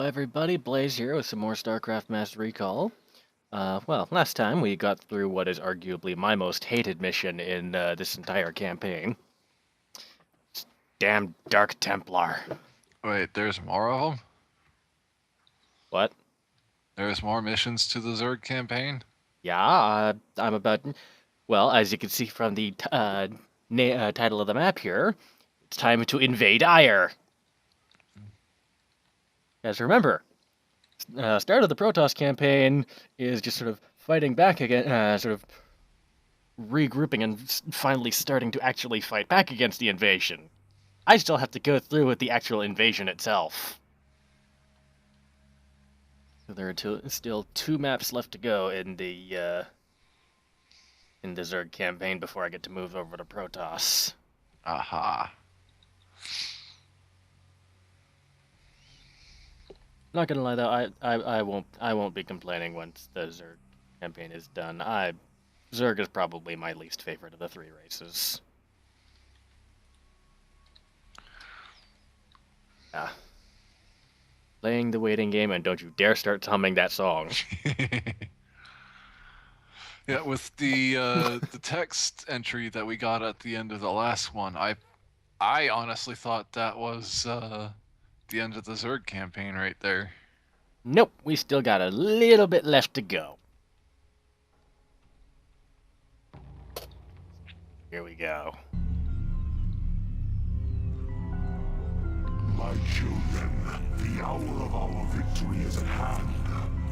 Hi everybody, Blaze here with some more Starcraft Master Recall. Well, last time we got through what is arguably my most hated mission in this entire campaign. Damn Dark Templar. Wait, there's more of them? What? There's more missions to the Zerg campaign? Yeah, I'm about... Well, as you can see from the title of the map here, it's time to invade Aiur. As remember, start of the Protoss campaign is just sort of fighting back again, sort of regrouping and finally starting to actually fight back against the invasion. I still have to go through with the actual invasion itself. So there are still two maps left to go in the Zerg campaign before I get to move over to Protoss. Aha. Not gonna lie though, I won't be complaining once the Zerg campaign is done. Zerg is probably my least favorite of the three races. Yeah. Playing the waiting game, and don't you dare start humming that song. Yeah, with the text entry that we got at the end of the last one, I honestly thought that was the end of the Zerg campaign right there. Nope, we still got a little bit left to go. Here we go. My children, the hour of our victory is at hand.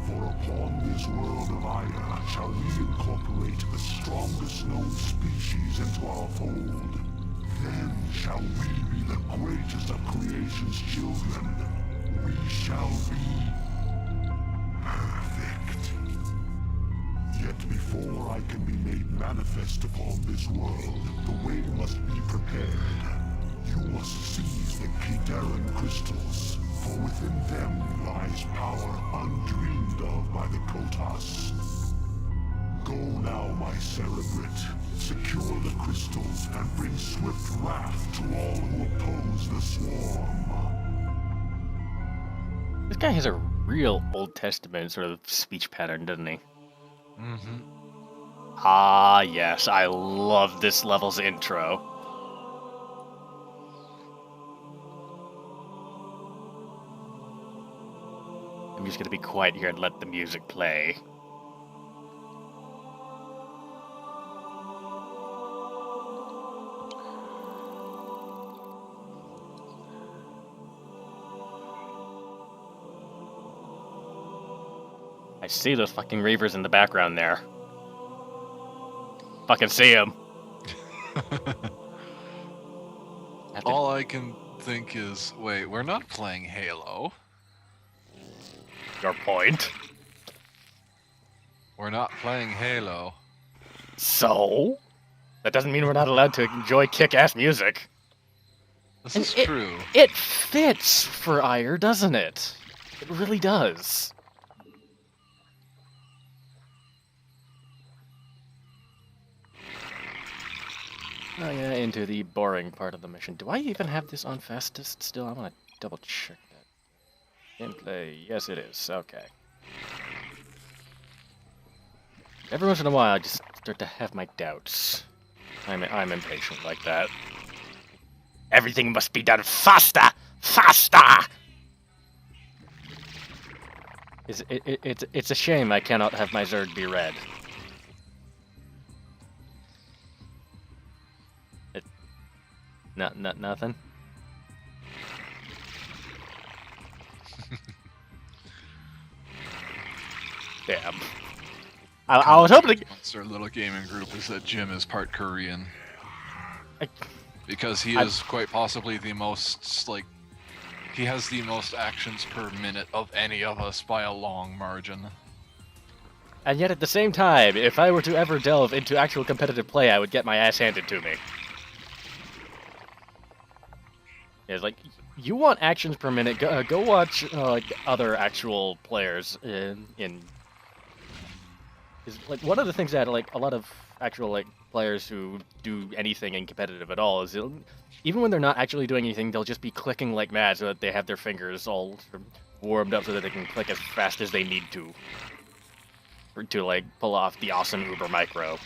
For upon this world of Aiur shall we incorporate the strongest known species into our fold. Then shall we be the greatest of creation's children. We shall be perfect. Yet before I can be made manifest upon this world, the way must be prepared. You must seize the Kekekeke crystals, for within them lies power undreamed of by the Kotas. Go now, my cerebrate. Secure the crystals and bring swift wrath to all who oppose the swarm. This guy has a real Old Testament sort of speech pattern, doesn't he? Mm-hmm. Ah, yes, I love this level's intro. I'm just gonna be quiet here and let the music play. I see those fucking reavers in the background there. Fucking see them. All I can think is, wait, we're not playing Halo. Your point. We're not playing Halo. So? That doesn't mean we're not allowed to enjoy kick-ass music. This is true. It fits for Aiur, doesn't it? It really does. Oh yeah, into the boring part of the mission. Do I even have this on fastest still? I want to double check that. Gameplay, yes it is, okay. Every once in a while I just start to have my doubts. I'm impatient like that. Everything must be done faster! Faster! It's a shame I cannot have my Zerg be red. Nothing? Damn. I was hoping to... Our little gaming group is that Jim is part Korean. I, Because he is quite possibly the most, like, he has the most actions per minute of any of us by a long margin. and yet at the same time, if I were to ever delve into actual competitive play, I would get my ass handed to me. It's like, you want actions per minute, go watch like other actual players in... Is like one of the things that like a lot of actual like players who do anything in competitive at all is even when they're not actually doing anything, they'll just be clicking like mad so that they have their fingers all warmed up so that they can click as fast as they need to like pull off the awesome Uber Micro.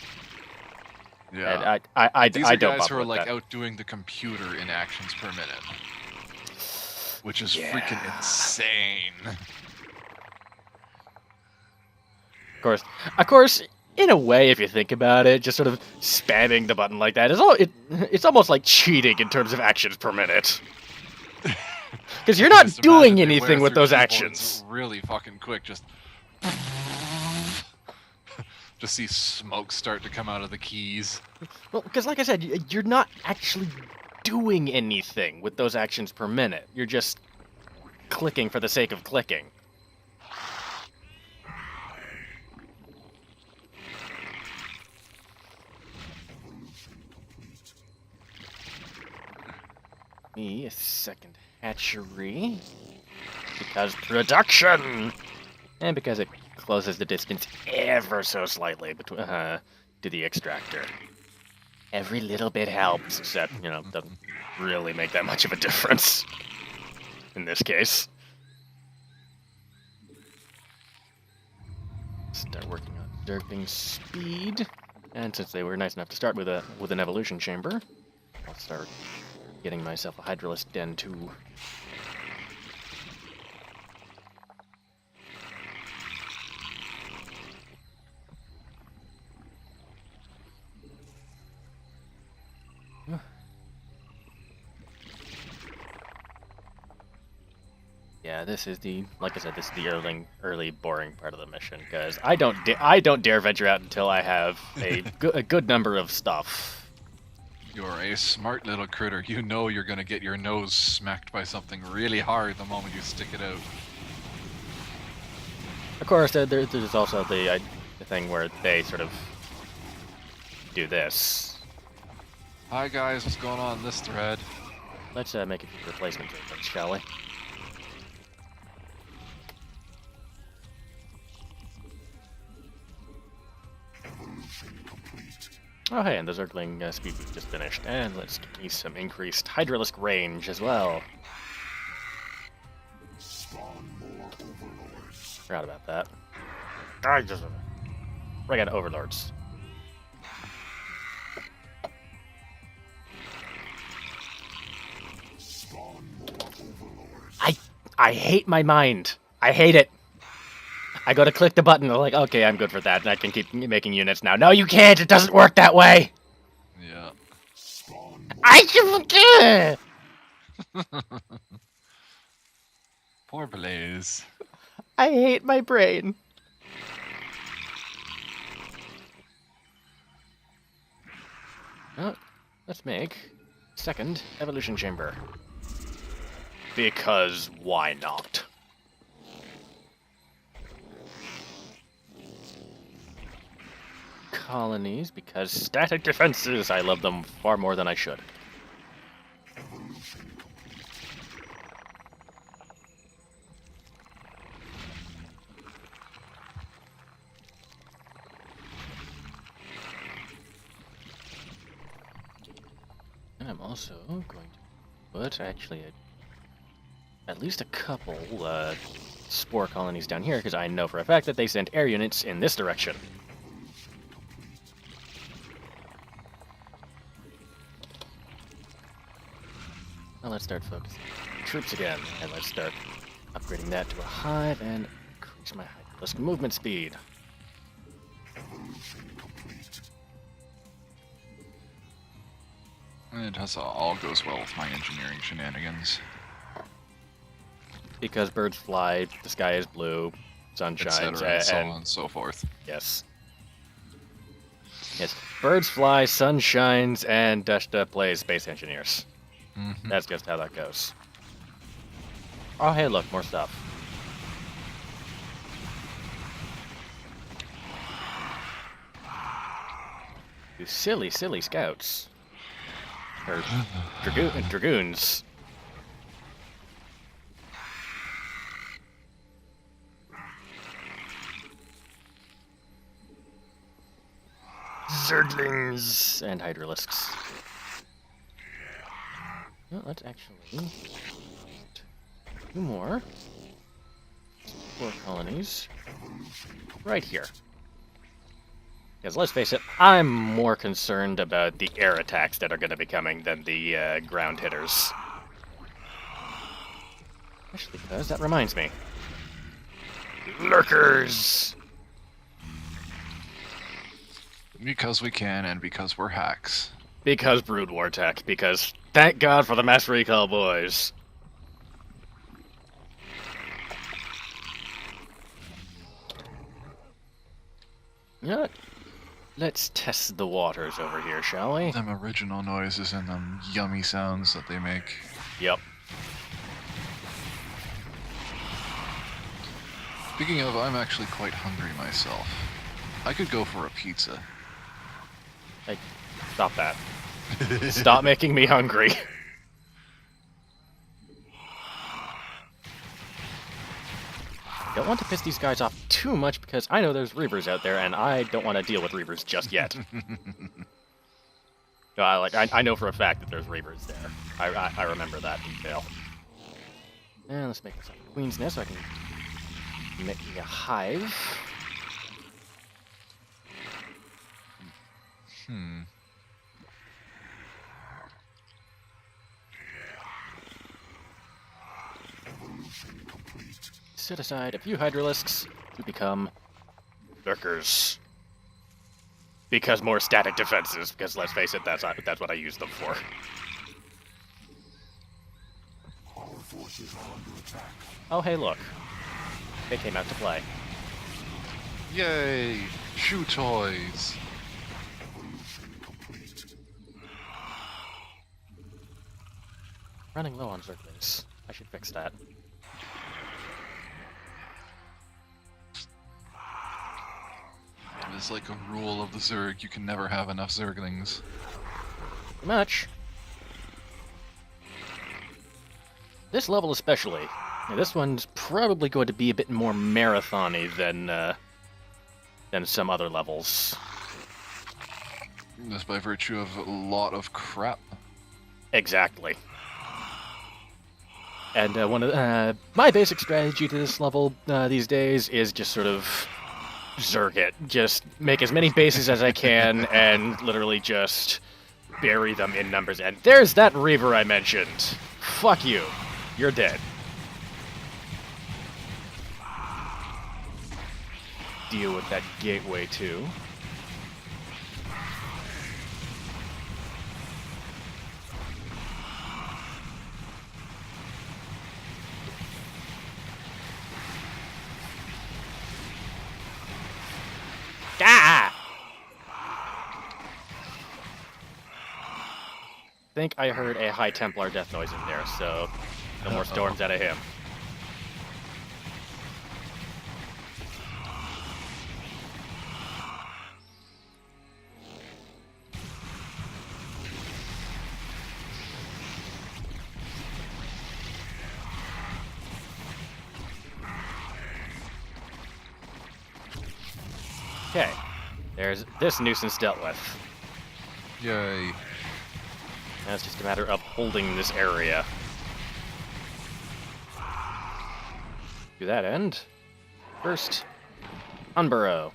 Yeah. And I These are don't guys bother who are with like that. outdoing the computer in actions per minute, which is Yeah. freaking insane. Of course, in a way, if you think about it, just sort of spamming the button like that it's almost like cheating in terms of actions per minute. Because you're not Just doing imagine they wear anything with through those keyboards actions. really fucking quick. Just see smoke start to come out of the keys. Well, because like I said, you're not actually doing anything with those actions per minute. You're just clicking for the sake of clicking. Me a second hatchery. Because production! And because it closes the distance ever so slightly between to the extractor. Every little bit helps, except, doesn't really make that much of a difference. In this case. Start working on derping speed. And since they were nice enough to start with an evolution chamber, I'll start getting myself a Hydralisk Den too. Yeah, this is like I said, this is the early boring part of the mission because I don't dare venture out until I have a good number of stuff. You're a smart little critter. You know you're gonna get your nose smacked by something really hard the moment you stick it out. Of course, there's also the thing where they sort of do this. Hi guys, what's going on in this thread? Let's make a few replacements, shall we? Oh hey, and the Zergling speed boost just finished, and let's get me some increased Hydralisk range as well. Forgot about that. I just bring out overlords. I hate my mind. I hate it. I go to click the button, I'm like, okay, I'm good for that, and I can keep making units now. No, you can't! It doesn't work that way! Yeah. I Poor Blaze. I hate my brain. Well, let's make second evolution chamber. Because why not? Colonies, because static defenses, I love them far more than I should. And I'm also going to put, actually, at least a couple spore colonies down here, because I know for a fact that they sent air units in this direction. Now let's start focusing on troops again, and let's start upgrading that to a hive and increase my Hydralisk movement speed. It all goes well with my engineering shenanigans. Because birds fly, the sky is blue, sun shines, Etc. and so on and so forth. Yes. Yes, birds fly, sun shines, and Deshta plays Space Engineers. Mm-hmm. That's just how that goes. Oh, hey, look, more stuff. You silly, silly scouts. Or dragoons. Zerglings and Hydralisks. Well, let's actually two more. 4 colonies right here. Because let's face it, I'm more concerned about the air attacks that are going to be coming than the ground hitters. Especially because that reminds me. Lurkers! Because we can, and because we're hacks. Because Brood War Tech. Because thank God for the Mass Recall boys. You know what? Let's test the waters over here, shall we? Them original noises and them yummy sounds that they make. Yep. Speaking of, I'm actually quite hungry myself. I could go for a pizza. Hey, stop that. Stop making me hungry. Don't want to piss these guys off too much because I know there's Reavers out there and I don't want to deal with Reavers just yet. No, I know for a fact that there's Reavers there. I remember that detail. And let's make this a Queen's Nest so I can make me a hive. Set aside a few Hydralisks to become Lurkers. Because more static defenses, because let's face it, that's what I use them for. Our forces are under attack. Oh, hey, look. They came out to play. Yay! Shoe toys! Evolution complete. Running low on Zerglings. I should fix that. It is like a rule of the Zerg, you can never have enough Zerglings. Pretty much. This level especially. Yeah, this one's probably going to be a bit more marathon-y than some other levels. Just by virtue of a lot of crap. Exactly. And one of my basic strategy to this level these days is just sort of Zerg it. Just make as many bases as I can and literally just bury them in numbers. And there's that Reaver I mentioned. Fuck you. You're dead. Deal with that gateway too. Ah! I think I heard a High Templar death noise in there, so no more storms out of him. Okay, there's this nuisance dealt with. Yay. Now it's just a matter of holding this area. To that end, first, unburrow.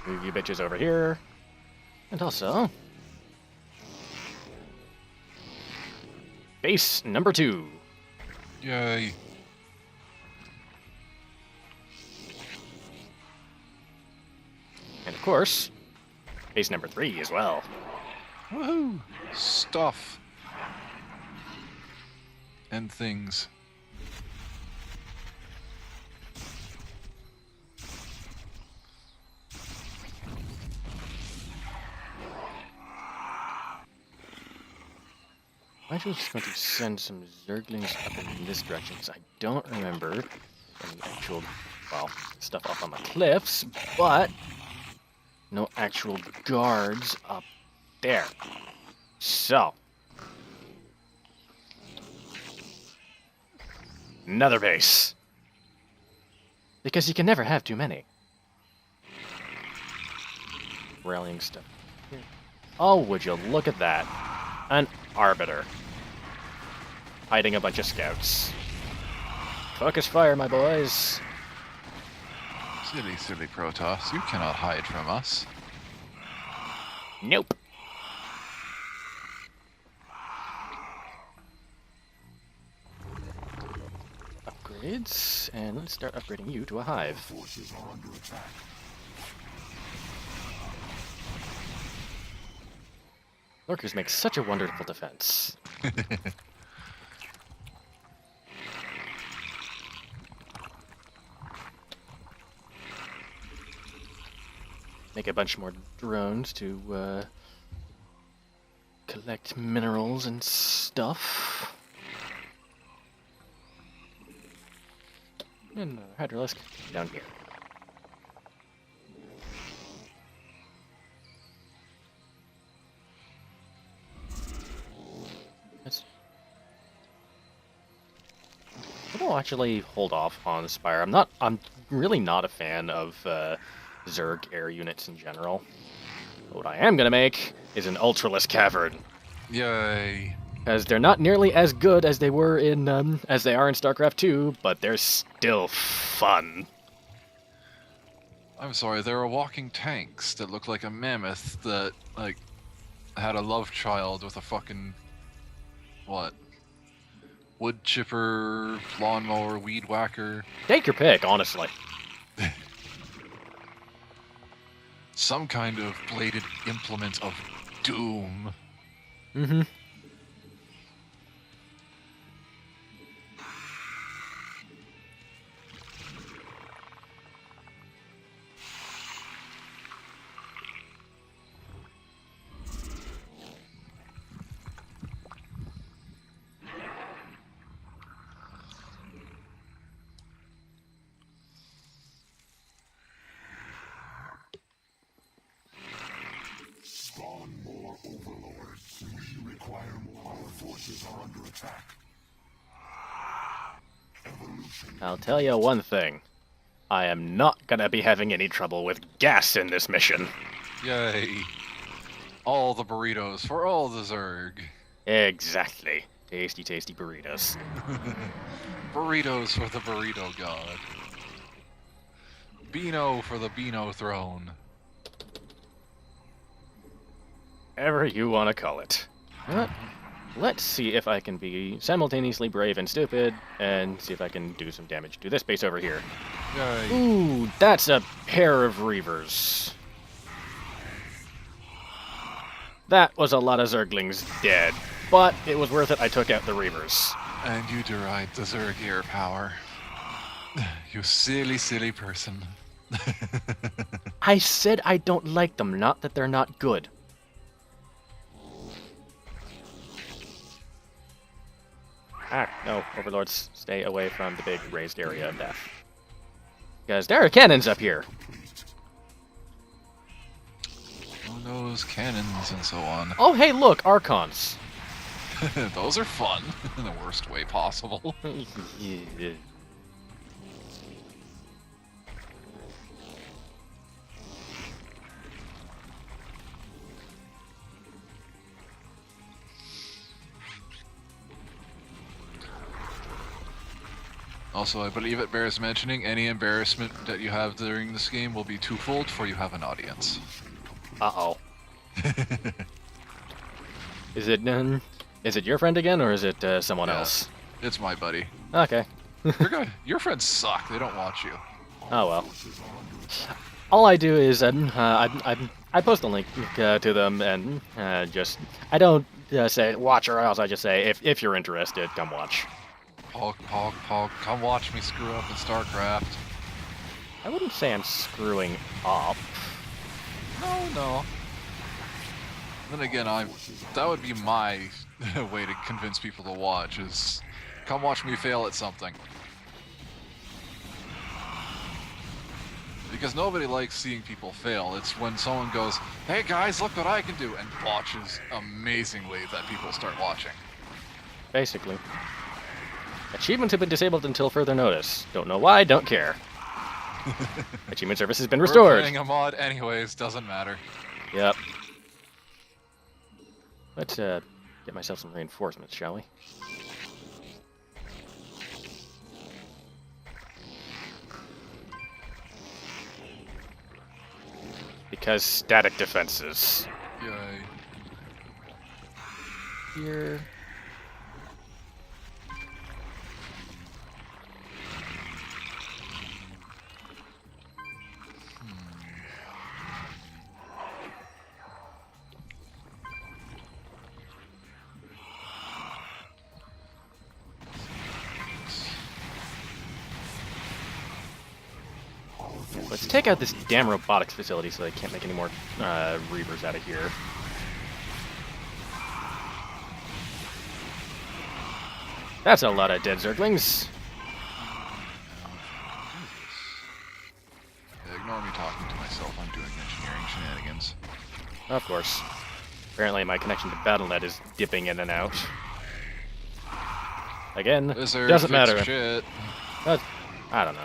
Move you bitches over here. And also, base number 2. Yay. And of course, base number 3 as well. Woohoo! Stuff. And things. I'm actually just going to send some Zerglings up in this direction, because I don't remember any actual, well, stuff up on the cliffs, but no actual guards up there. So, another base. Because you can never have too many. Rallying stuff here. Oh, would you look at that. An Arbiter. Hiding a bunch of scouts. Focus fire, my boys. Silly, silly Protoss, you cannot hide from us. Nope. Upgrades, and let's start upgrading you to a hive. Forces are under attack. Lurkers make such a wonderful defense. Make a bunch more drones to collect minerals and stuff. And Hydralisk down here. I'll actually hold off on Spire. I'm really not a fan of Zerg air units in general. But what I am gonna make is an Ultralisk Cavern. Yay. Because they're not nearly as good as they were in as they are in Starcraft 2, but they're still fun. I'm sorry, there are walking tanks that look like a mammoth that, like, had a love child with a fucking... what? Wood chipper, lawnmower, weed whacker. Take your pick, honestly. Some kind of bladed implement of doom. Mm-hmm. Spawn more overlords. We require more. Our forces are under attack. Evolution. I'll tell you one thing. I am not gonna be having any trouble with gas in this mission. Yay. All the burritos for all the Zerg. Exactly. Tasty, tasty burritos. Burritos for the burrito god. Beano for the Beano throne. Whatever you want to call it. Let's see if I can be simultaneously brave and stupid, and see if I can do some damage to this base over here. Yay. Ooh, that's a pair of Reavers. That was a lot of Zerglings dead, but it was worth it. I took out the Reavers. And you deride the Zerg air power. You silly, silly person. I said I don't like them, not that they're not good. Ah, no, Overlords, stay away from the big raised area of death. Because there are cannons up here. Oh, those cannons and so on. Oh, hey, look, Archons. Those are fun, in the worst way possible. Yeah. Also, I believe it bears mentioning, any embarrassment that you have during this game will be twofold, for you have an audience. Uh-oh. Is it your friend again, or is it someone Yeah. else? It's my buddy. Okay. Your friends suck, they don't watch you. Oh well. All I do is I post a link to them and just I don't say watch or else. I just say if you're interested, come watch. Pog, come watch me screw up in Starcraft. I wouldn't say I'm screwing up. No. Then again, that would be my way to convince people to watch, is come watch me fail at something. Because nobody likes seeing people fail. It's when someone goes, hey guys, look what I can do, and watches amazingly that people start watching. Basically. Achievements have been disabled until further notice. Don't know why, don't care. Achievement service has been We're restored. playing a mod anyways, doesn't matter. Yep. Let's get myself some reinforcements, shall we? has static defenses. Yay. Here. Let's take out this damn robotics facility so they can't make any more Reavers out of here. That's a lot of dead Zerglings. Ignore me talking to myself. I'm doing engineering shenanigans. Of course. Apparently my connection to BattleNet is dipping in and out. Again, Lizard doesn't fix matter. Shit. But, I don't know.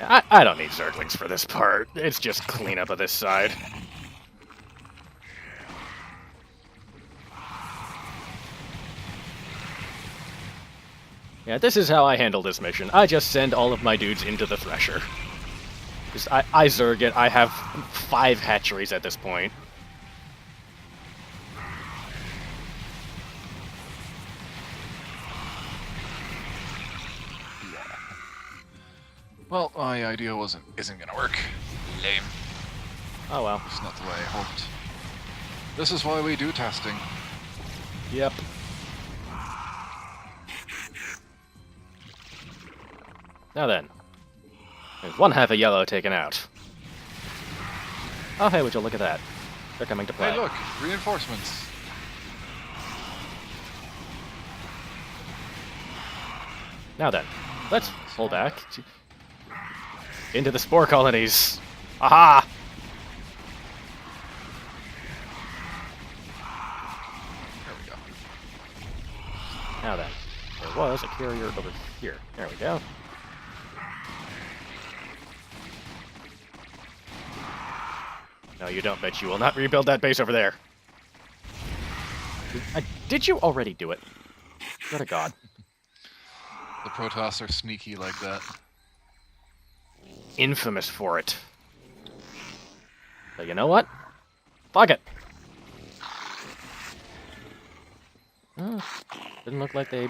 I don't need Zerglings for this part. It's just cleanup of this side. Yeah, this is how I handle this mission. I just send all of my dudes into the Thresher. Just, I Zerg it. I have 5 hatcheries at this point. Well, my idea isn't gonna work. Lame. Oh well. It's not the way I hoped. This is why we do testing. Yep. Now then. There's 1/2 a yellow taken out. Oh hey, would you look at that. They're coming to play. Hey look, reinforcements. Now then, let's pull back into the spore colonies. Aha! There we go. Now then, there was a carrier over here. There we go. No, you don't, bitch. You will not rebuild that base over there. Did you already do it? Swear to God. The Protoss are sneaky like that. Infamous for it. But you know what? Fuck it. Oh, didn't look like they're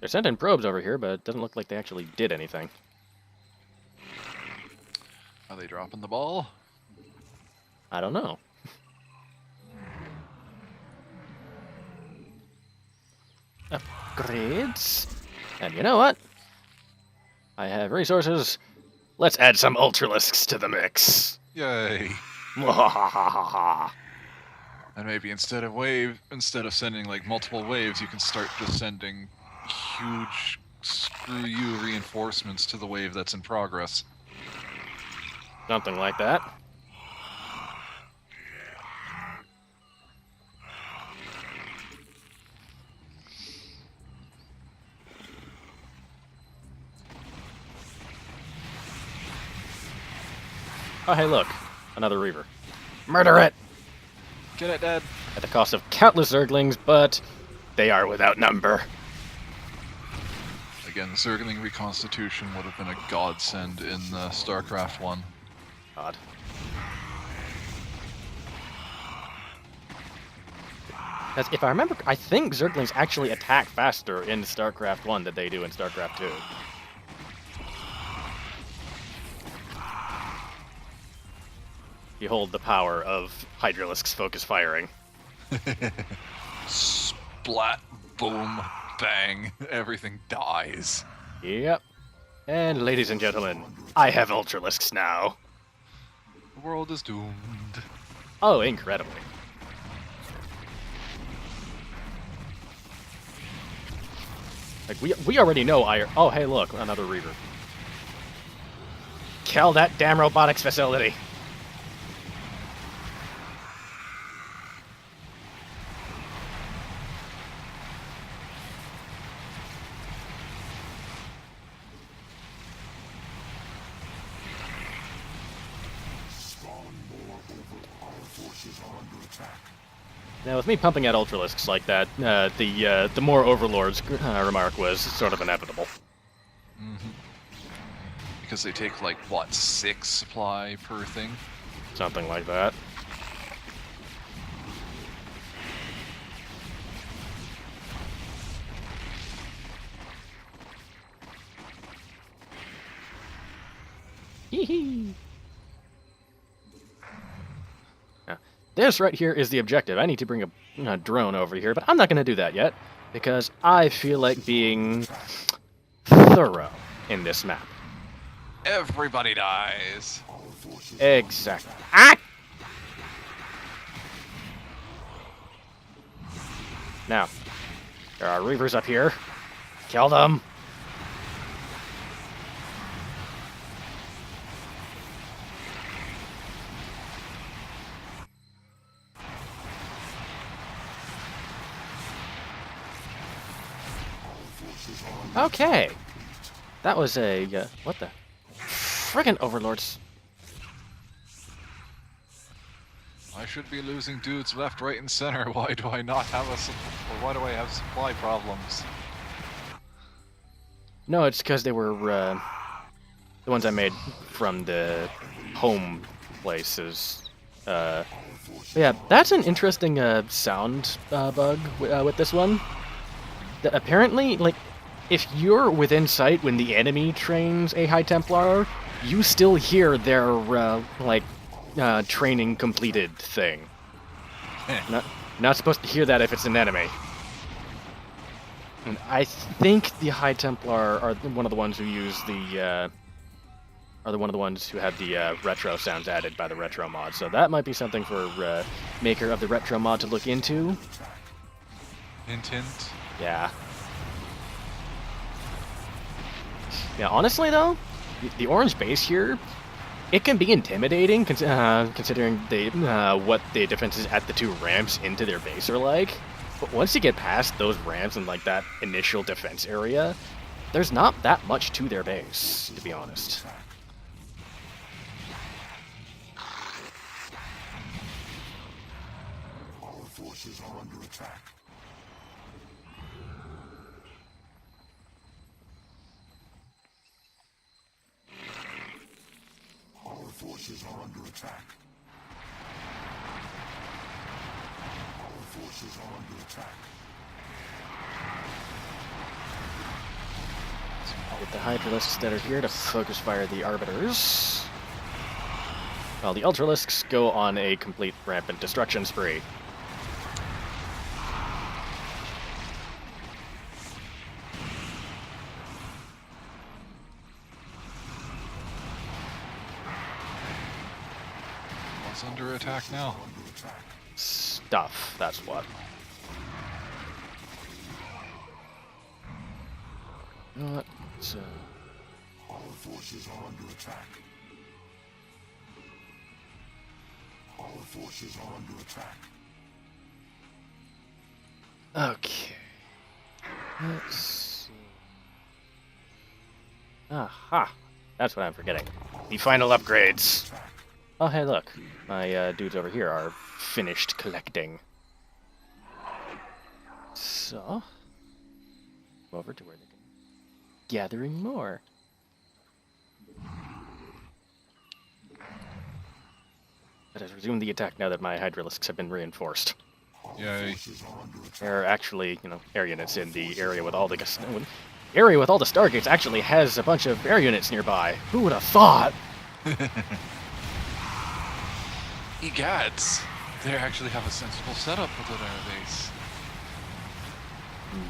sending probes over here, but it doesn't look like they actually did anything. Are they dropping the ball? I don't know. Upgrades. And you know what? I have resources. Let's add some Ultralisks to the mix. Yay! Mwahahaha. And maybe instead of sending like multiple waves, you can start just sending huge screw you reinforcements to the wave that's in progress. Something like that. Oh, hey, look. Another Reaver. Murder it! Get it, Dad! At the cost of countless Zerglings, but they are without number. Again, Zergling reconstitution would have been a godsend in Starcraft 1. God. Because if I remember, I think Zerglings actually attack faster in StarCraft 1 than they do in StarCraft 2. Behold the power of Hydralisk's focus firing. Splat, boom, bang, everything dies. Yep. And ladies and gentlemen, I have Ultralisks now. The world is doomed. Oh, incredibly. Like, we already know Aiur. Oh, hey, look, another Reaver. Kill that damn robotics facility. Now, with me pumping out Ultralisks like that, the more Overlords remark was sort of inevitable. Mm-hmm. because they take like what, 6 supply per thing. Something like that. Hee. Now, this right here is the objective. I need to bring a drone over here, but I'm not going to do that yet because I feel like being thorough in this map. Everybody dies. Exactly. Ah! Now, there are Reavers up here. Kill them. Okay. That was a... what the... Friggin' overlords. I should be losing dudes left, right, and center. Why do I not have why do I have supply problems? No, it's because they were the ones I made from the home places. Yeah, that's an interesting sound bug with this one. That apparently, like, if you're within sight when the enemy trains a High Templar, you still hear their training completed thing. Not supposed to hear that if it's an enemy. And I think the High Templar are one of the ones who use the one of the ones who have the retro sounds added by the retro mod. So that might be something for maker of the retro mod to look into. Hint, hint. Yeah. Yeah. Honestly, though, the orange base here, it can be intimidating considering what the defenses at the 2 ramps into their base are like. But once you get past those ramps and like that initial defense area, there's not that much to their base, to be honest. Our forces are under attack. Our forces are under attack. Our forces are under attack. With the Hydralisks that are here to focus fire the Arbiters, while the Ultralisks go on a complete rampant destruction spree. What's under attack now? Stuff, that's what. You know what? Our forces are under attack. Our forces are under attack. Okay. Let's see. Aha! That's what I'm forgetting. The final upgrades. Oh, hey, look. My dudes over here are finished collecting. So, over to where they can gathering more. Let us resume the attack now that my Hydralisks have been reinforced. Yay. There are actually, air units in the area with all the Stargates actually has a bunch of air units nearby. Who would have thought? Egads! They actually have a sensible setup with their base.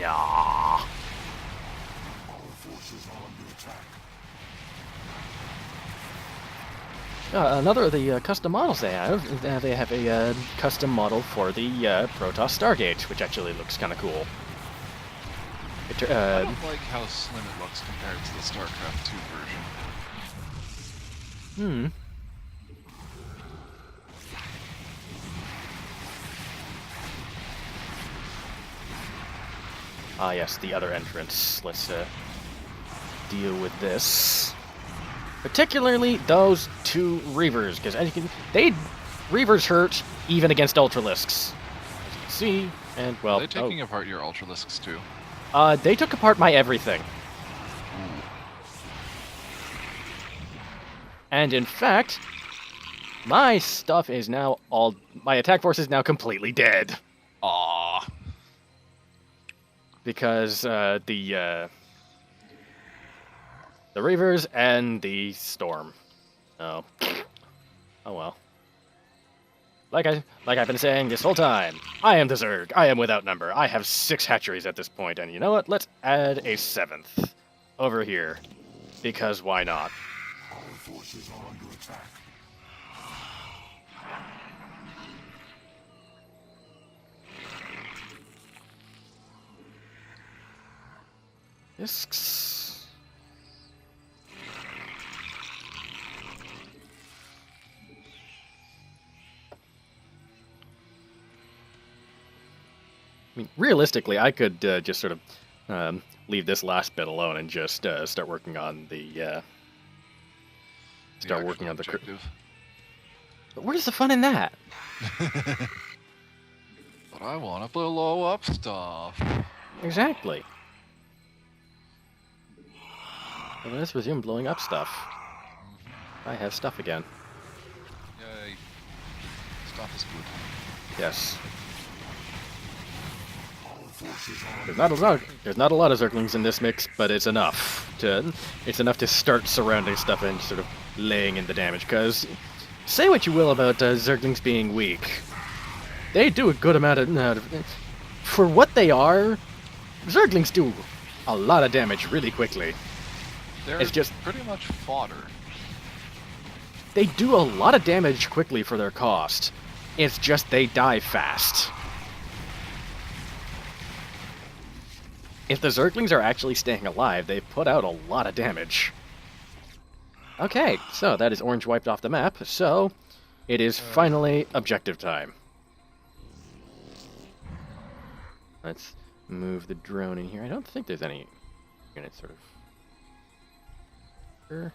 Nah. Our forces are under attack. Another of the custom models they have a custom model for the Protoss Stargate, which actually looks kind of cool. I don't like how slim it looks compared to the Starcraft 2 version. Ah, yes, the other entrance. Let's deal with this. Particularly those 2 Reavers, because as you can, Reavers hurt even against Ultralisks. As you can see, and well, Are they taking apart your Ultralisks too? they took apart my everything. And in fact, my stuff is now all... My attack force is now completely dead. Aww. Because the Reavers and the Storm. Oh. Oh well. Like I've been saying this whole time, I am the Zerg. I am without number. I have 6 hatcheries at this point, and you know what? Let's add a 7th over here. Because why not? Our forces are under attack. Discs. I mean, realistically, I could just sort of leave this last bit alone and just start working on the The working actual on the objective. But where's the fun in that? But I want to blow up stuff. Exactly. Well, let's resume blowing up stuff. I have stuff again. Yay. Stuff is good. Yes. Our forces are There's not a lot of Zerglings in this mix, but it's enough to start surrounding stuff and sort of laying in the damage. Because say what you will about Zerglings being weak, they do a good amount of for what they are. Zerglings do a lot of damage really quickly. They're It's just pretty much fodder. they do a lot of damage quickly for their cost. It's just they die fast. If the Zerglings are actually staying alive, they put out a lot of damage. Okay, so that is orange wiped off the map, so it is finally objective time. Let's move the drone in here. I don't think there's any units sort of... Sure.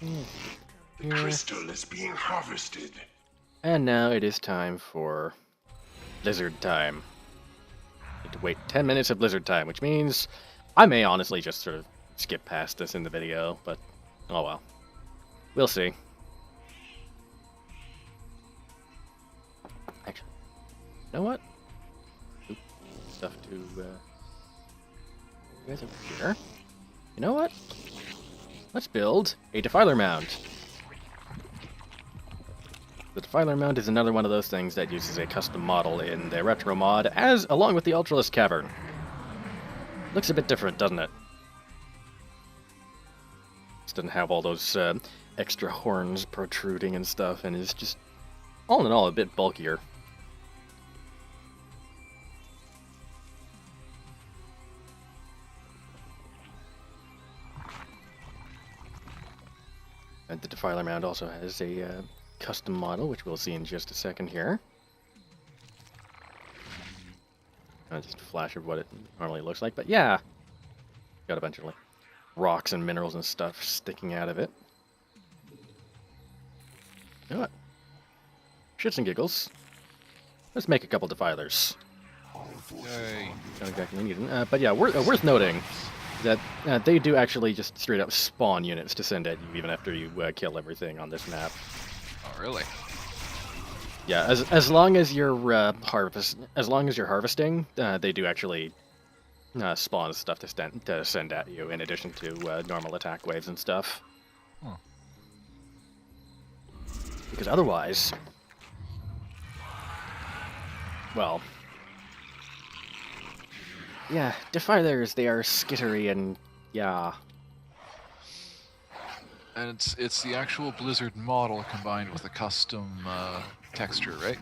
The crystal is being harvested. And now it is time for blizzard time. Need to wait 10 minutes of blizzard time, which means I may honestly just sort of skip past this in the video, but oh well. We'll see. Actually, you know what? Oop, stuff to, you guys over here. You know what? Let's build a defiler mound. The defiler mound is another one of those things that uses a custom model in the retro mod, along with the Ultralisk Cavern. Looks a bit different, doesn't it? Just doesn't have all those extra horns protruding and stuff, and is just, all in all, a bit bulkier. And the defiler mound also has a custom model, which we'll see in just a second here. Just a flash of what it normally looks like, but yeah, got a bunch of like rocks and minerals and stuff sticking out of it. You know what? Shits and giggles. Let's make a couple defilers. Yay. Don't exactly need them, but yeah, worth noting that they do actually just straight up spawn units to send at you even after you kill everything on this map. Oh, really? Yeah, as long as you're harvesting, they do actually spawn stuff to send at you in addition to normal attack waves and stuff. Huh. Because otherwise, well, yeah, defilers, they are skittery and yeah. And it's the actual Blizzard model combined with a custom texture, right?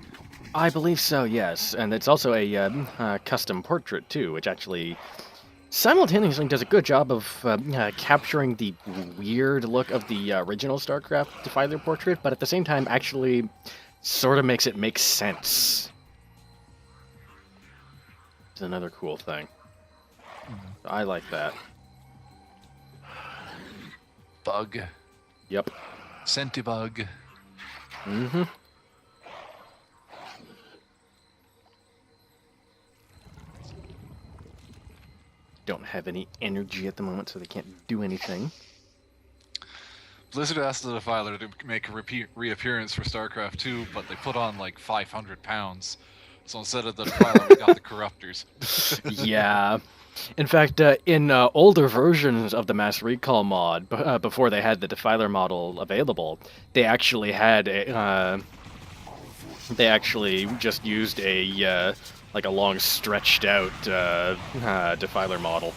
I believe so, yes. And it's also a custom portrait, too, which actually simultaneously does a good job of capturing the weird look of the original Starcraft Defiler portrait, but at the same time actually sort of makes it make sense. It's another cool thing. I like that. Bug. Yep. Centibug. Mm-hmm. don't have any energy at the moment, so they can't do anything. Blizzard asked the Defiler to make a reappearance for StarCraft 2, but they put on like 500 pounds. So instead of the Defiler, we got the Corruptors. Yeah. In fact, in older versions of the Mass Recall mod, before they had the Defiler model available, they actually had they actually just used a like a long stretched out Defiler model.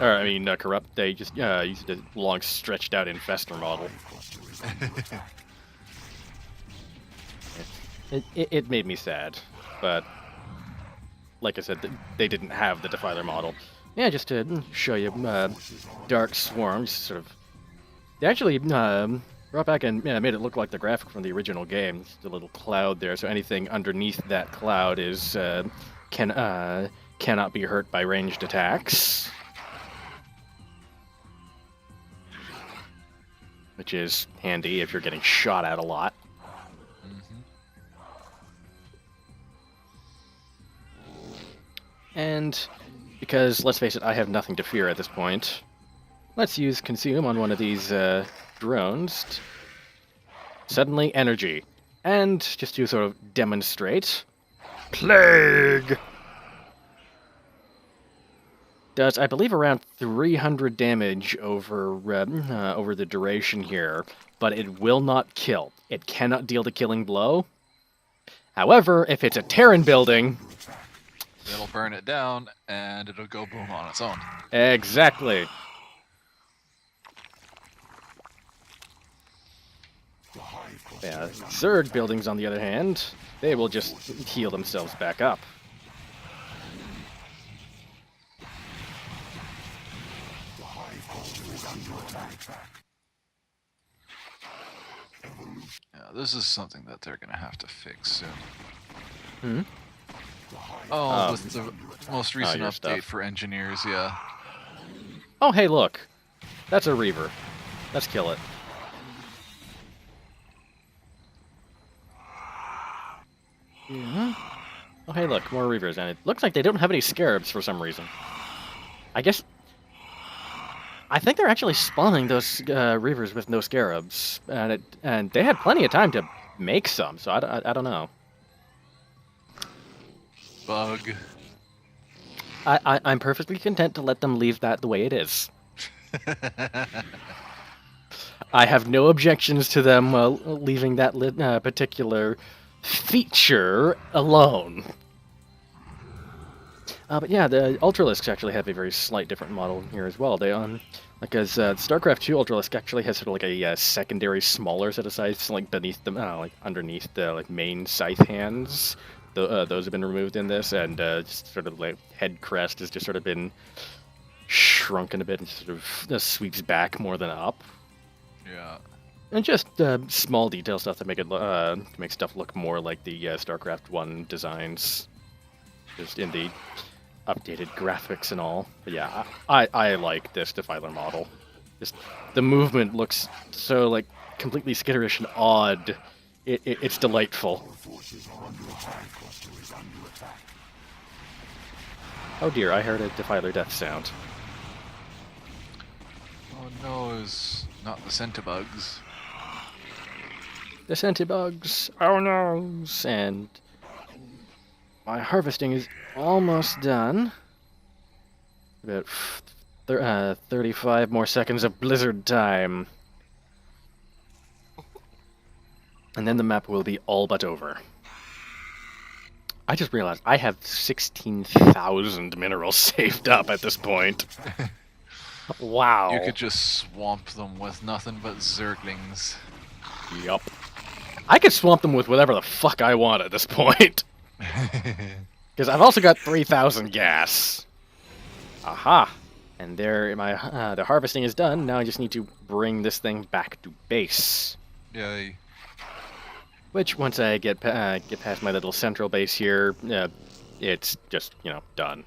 Or I mean, corrupt. They just used a long stretched out Infestor model. It made me sad, but like I said, they didn't have the Defiler model. Yeah, just to show you, Dark Swarm, sort of. They actually brought back and made it look like the graphic from the original game. Just a little cloud there, so anything underneath that cloud is cannot be hurt by ranged attacks, which is handy if you're getting shot at a lot. And because, let's face it, I have nothing to fear at this point, let's use Consume on one of these drones. Suddenly, energy. And just to sort of demonstrate, Plague! Does, I believe, around 300 damage over the duration here, but it will not kill. It cannot deal the killing blow. However, if it's a Terran building, it'll burn it down, and it'll go boom on its own. Exactly. Yeah, Zerg buildings, on the other hand, they will just heal themselves back up. Yeah, this is something that they're gonna have to fix soon. Hmm? Oh, with the most recent your update stuff. for engineers, yeah. Oh, hey, look. That's a Reaver. Let's kill it. Yeah. Oh, hey, look, more Reavers, and it looks like they don't have any Scarabs for some reason. I think they're actually spawning those Reavers with no Scarabs, and they had plenty of time to make some, so I don't know. Bug. I'm perfectly content to let them leave that the way it is. I have no objections to them leaving that particular feature alone. But yeah, the Ultralisks actually have a very slight different model here as well. They because Starcraft 2 Ultralisk actually has sort of like a secondary smaller set of scythes, like beneath them, like underneath the like main scythe hands. Those have been removed in this, and just sort of like head crest has just sort of been shrunken a bit and sort of sweeps back more than up. Yeah. And just small detail stuff that make it make stuff look more like the StarCraft 1 designs, just in the updated graphics and all. But yeah, I like this Defiler model. Just the movement looks so like completely skitterish and odd. It's delightful. Oh dear, I heard a Defiler death sound. Oh no, it's not the Centibugs. The Centibugs! Oh no! And my harvesting is almost done. About 35 more seconds of blizzard time. And then the map will be all but over. I just realized I have 16,000 minerals saved up at this point. Wow. You could just swamp them with nothing but Zerglings. Yup. I could swamp them with whatever the fuck I want at this point. Because I've also got 3,000 gas. Aha. And there, the harvesting is done. Now I just need to bring this thing back to base. Yay. Which, once I get past my little central base here, it's just, done.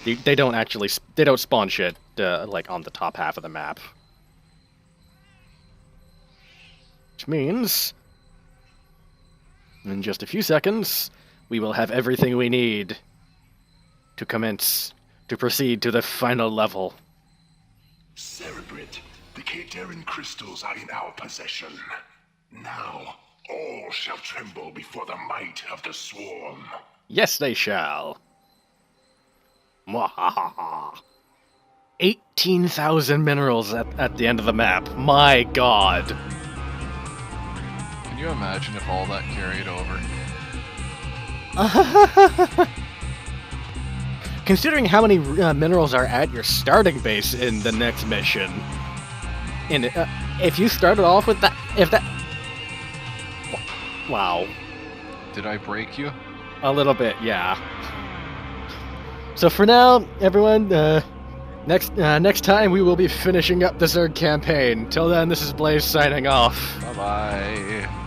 They don't spawn shit, like, on the top half of the map. Which means, in just a few seconds, we will have everything we need to commence to proceed to the final level. Cerebrate, the Katerin crystals are in our possession. Now, all shall tremble before the might of the Swarm. Yes, they shall. Mwahaha. 18,000 minerals at the end of the map. My god. Can you imagine if all that carried over? Considering how many minerals are at your starting base in the next mission, if you started off with that, wow, Did I break you? a little bit, yeah. So for now, everyone, next time we will be finishing up the Zerg campaign. Till then, this is Blaze signing off. Bye-bye.